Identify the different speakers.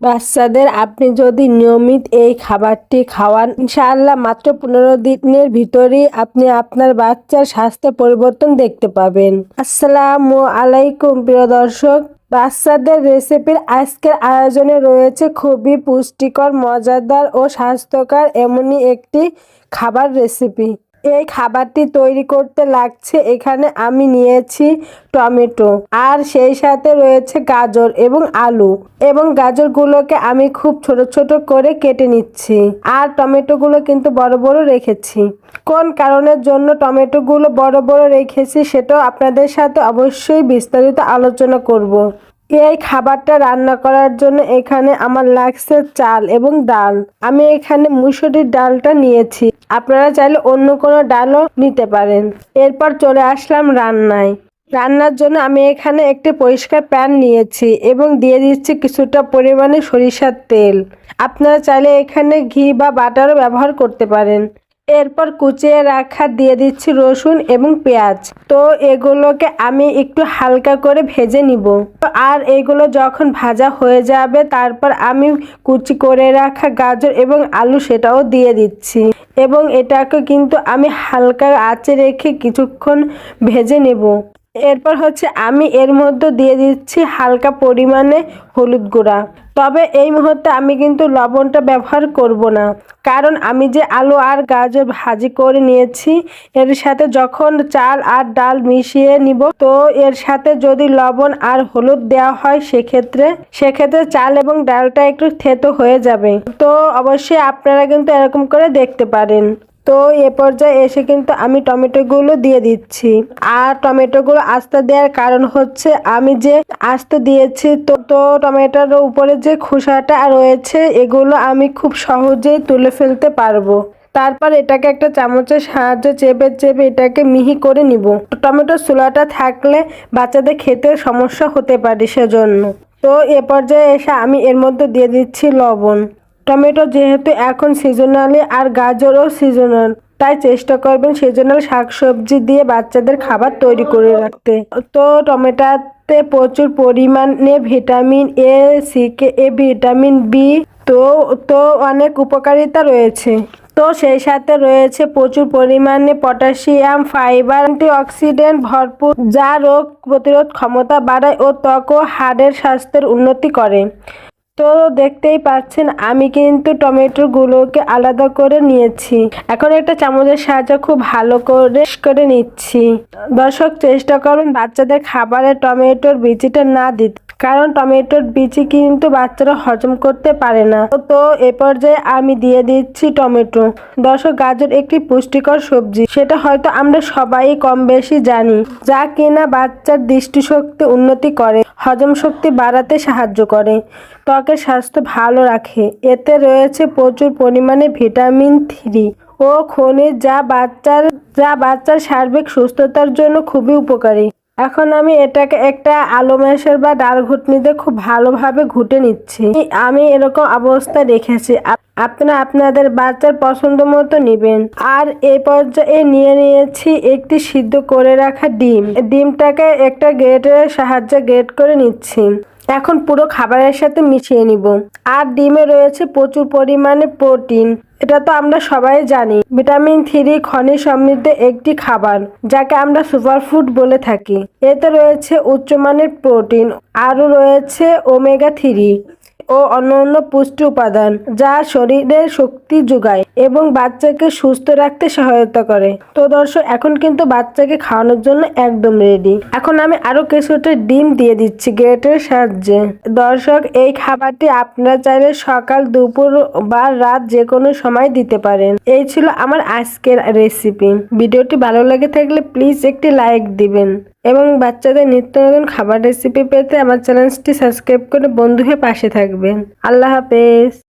Speaker 1: বাচ্চাদের আপনি যদি নিয়মিত এই খাবারটি খাওয়ান, ইনশাআল্লাহ মাত্র 15 দিনের ভিতরেই আপনি আপনার বাচ্চার স্বাস্থ্য পরিবর্তন দেখতে পাবেন। আসসালামু আলাইকুম প্রিয় দর্শক, বাচ্চাদের রেসিপির আজকের আয়োজনে রয়েছে খুবই পুষ্টিকর, মজাদার ও স্বাস্থ্যকর এমনই একটি খাবার রেসিপি। এই খাবারটি তৈরি করতে লাগছে, এখানে আমি নিয়েছি টমেটো আর সেই সাথে রয়েছে গাজর এবং আলু, এবং গাজরগুলোকে আমি খুব ছোট ছোট করে কেটে নিচ্ছি। আর টমেটোগুলো কিন্তু বড় বড় রেখেছি। কোন কারণের জন্য টমেটোগুলো বড় বড় রেখেছি সেটাও আপনাদের সাথে অবশ্যই বিস্তারিত আলোচনা করব। এই খাবারটা রান্না করার জন্য এখানে আমার লাগছে চাল এবং ডাল। আমি এখানে মুসুরির ডালটা নিয়েছি, আপনারা চাইলে অন্য কোনো ডালও নিতে পারেন। এরপর চলে আসলাম রান্নায়। রান্নার জন্য আমি এখানে একটি পরিষ্কার প্যান নিয়েছি এবং দিয়ে দিচ্ছি কিছুটা পরিমাণে সরিষার তেল। আপনারা চাইলে এখানে ঘি বা বাটারও ব্যবহার করতে পারেন। এরপর কুচিয়ে রাখা দিয়ে দিচ্ছি রসুন এবং পেঁয়াজ। তো এগুলোকে আমি একটু হালকা করে ভেজে নিব। আর এগুলো যখন ভাজা হয়ে যাবে তারপর আমি কুচি করে রাখা গাজর এবং আলু সেটাও দিয়ে দিচ্ছি, এবং এটাকে কিন্তু আমি হালকা আঁচে রেখে কিছুক্ষণ ভেজে নেব। এরপর আমি এর মধ্যে দিয়ে দিচ্ছি হালকা পরিমাণে হলুদ গুঁড়া। তবে এই মুহূর্তে আমি কিন্তু লবণটা ব্যবহার করব না, কারণ আমি যে আলু আর গাজর ভাজি করে নিয়েছি এর সাথে যখন চাল আর ডাল মিশিয়ে নিব, তো এর সাথে যদি লবণ আর হলুদ দেওয়া হয় সেক্ষেত্রে চাল এবং ডালটা একটু থেতো হয়ে যাবে। তো অবশ্যই আপনারা কিন্তু এরকম করে দেখতে পারেন। তো এ পর্যায়ে এসে কিন্তু আমি টমেটোগুলো দিয়ে দিচ্ছি। আর টমেটোগুলো আস্তে দেওয়ার কারণ আমি যে আস্তে দিয়েছি, তো টমেটোর উপরে যে খোসাটা রয়েছে এগুলো আমি খুব সহজেই তুলে ফেলতে পারবো। তারপর এটাকে একটা চামচের সাহায্যে চেপে চেপে এটাকে মিহি করে নিব। টমেটোর ছোলাটা থাকলে বাচ্চাদের খেতে সমস্যা হতে পারে, সেজন্য। তো এ পর্যায়ে এসে আমি এর মধ্যে দিয়ে দিচ্ছি লবণ। টমেটো যেহেতু এখন সিজনালি আর গাজরও সিজনাল, তাই চেষ্টা করবেন সিজনাল শাকসবজি দিয়ে বাচ্চাদের খাবার তৈরি করে রাখতে। তো টমেটোতে প্রচুর পরিমাণে vitamin A, C, K, vitamin B, তো অনেক উপকারিতা রয়েছে। তো সেই সাথে রয়েছে প্রচুর পরিমাণে পটাশিয়াম, ফাইবার, অ্যান্টিঅক্সিডেন্ট ভরপুর, যা রোগ প্রতিরোধ ক্ষমতা বাড়ায় ও ত্বক ও হাড়ের স্বাস্থ্যের উন্নতি করে। তো দেখতেই পাচ্ছেন আমি কিন্তু টমেটোগুলোকে আলাদা করে নিয়েছি। এখন একটা চামচের সাহায্যে খুব ভালো করে নিচ্ছি। দর্শক, চেষ্টা করুন বাচ্চাদের খাবারে টমেটোর বিচিটা না দিতে, কারণ টমেটোর বিচি কিন্তু বাচ্চারা হজম করতে পারে না। তো এ পর্যায়ে আমি দিয়ে দিচ্ছি টমেটো। দর্শক, গাজর একটি পুষ্টিকর সবজি, সেটা হয়তো আমরা সবাই কম বেশি জানি, যা কিনা বাচ্চার দৃষ্টিশক্তি উন্নতি করে, হজম শক্তি বাড়াতে সাহায্য করে, ত্বকের স্বাস্থ্য ভালো রাখে। এতে রয়েছে প্রচুর পরিমাণে ভিটামিন 3 ও খনিজ, যা বাচ্চার সার্বিক সুস্থতার জন্য খুবই উপকারী। এখন আমি এটাকে একটা আলু ম্যাশের বা ডাল ঘুটনিতে খুব ভালোভাবে ঘুটে নিচ্ছি। আমি এরকম অবস্থায় রেখেছি, আপনারা আপনাদের বাচ্চার পছন্দ মতো নেবেন। আর এই পর্যায়ে নিয়েছি একটি সিদ্ধ করে রাখা ডিমটাকে একটা গ্রেটারের সাহায্যে গ্রেট করে নিচ্ছি। এখন পুরো খাবারের সাথে মিশিয়ে নিব। আর ডিমে রয়েছে প্রচুর পরিমাণে প্রোটিন, এটা তো আমরা সবাই জানি। ভিটামিন 3 খনিজ সমৃদ্ধ একটি খাবার, যাকে আমরা সুপারফুড বলে থাকি। এতে রয়েছে উচ্চমানের প্রোটিন, আরও রয়েছে ওমেগা 3 ও অন্যান্য পুষ্টি উপাদান, যা শরীরের শক্তি যোগায় এবং বাচ্চাকে সুস্থ রাখতে সহায়তা করে। তো দর্শক, এখন কিন্তু বাচ্চাকে খাওয়ানোর জন্য একদম রেডি। এখন আমি আরো কিছুটা ডিম দিয়ে দিচ্ছি গ্রেটের সাহায্যে। দর্শক, এই খাবারটি আপনারা চাইলে সকাল, দুপুর বা রাত যে কোনো সময় দিতে পারেন। এই ছিল আমার আজকের রেসিপি। ভিডিওটি ভালো লেগে থাকলে প্লিজ একটি লাইক দিবেন, এবং বাচ্চাদের নিত্য নতুন খাবার রেসিপি পেতে আমার চ্যানেলটি সাবস্ক্রাইব করে বন্ধু হয়ে পাশে থাকবেন। আল্লাহ হাফেজ।